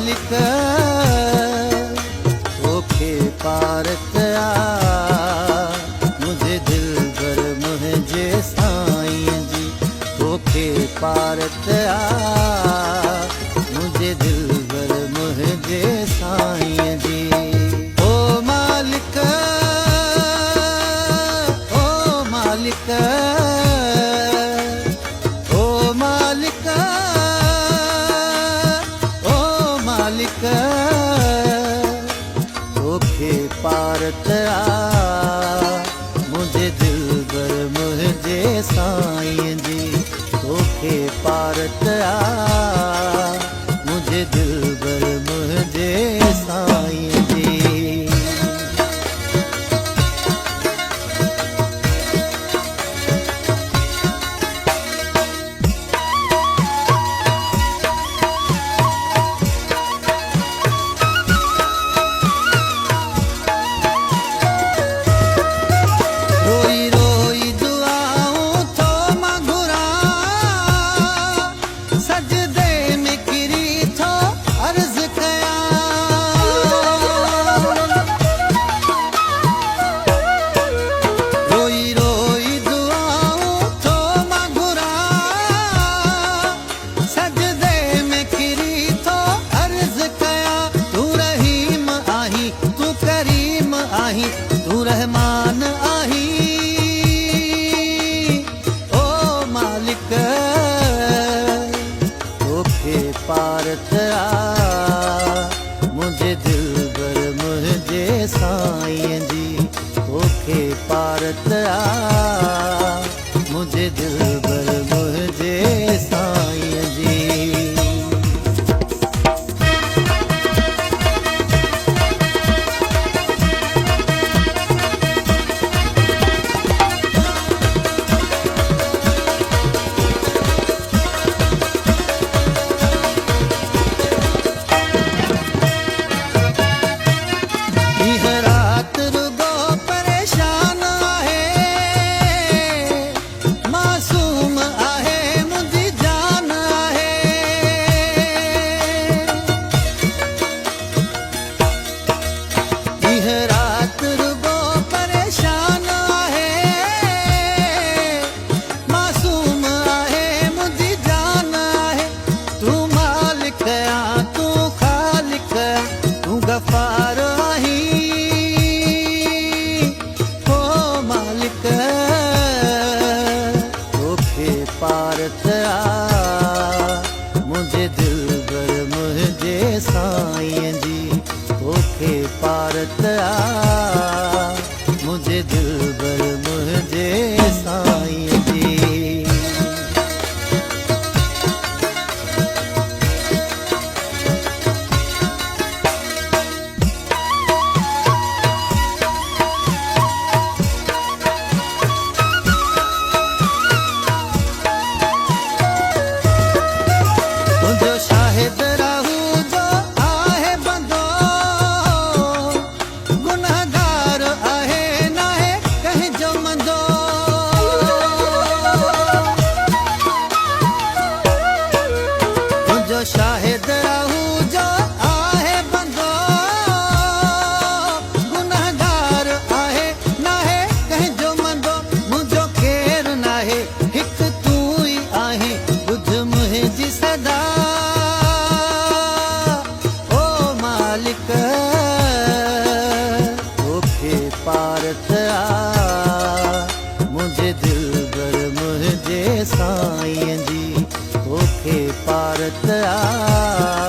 मालिक तोखे पारत आ मुझे दिल भर मुझे साईं जी तोखे पारत आ मुझे दिल भर मुझे साईं जी ओ मालिक ओ मालिक ओ मालिक ओ मालिक तोखे पारत आ मुझे दिल भर मुझे साईं जी तोखे पारत आ मुझे दिल भर मुझे साईं जी तू रहमान आही ओ मालिक तोखे पारत आ मुझे दिल भर मुझे साईं जी तोखे पारत आ मुझे दिल भर मुझे साईं जी गफ़ार आही ओ मालिक तोखे पारत आ मुझे दिल भर मुझे साईं जी तोखे पारत आ मुझे दिल भर मुझे साईं जी शाहिद रहूं जो आहे बंदो गुनहगार आहे नाहे कंहिंजो मंदो मुंहिंजो केरु नाहे हिकु तूं ई आहीं ॿुध मुंहिंजी सदा ओ मालिक तोखे पारत आ मुंहिंजे दिल भर मुंहिंजे साईं जी तोखे पारत आ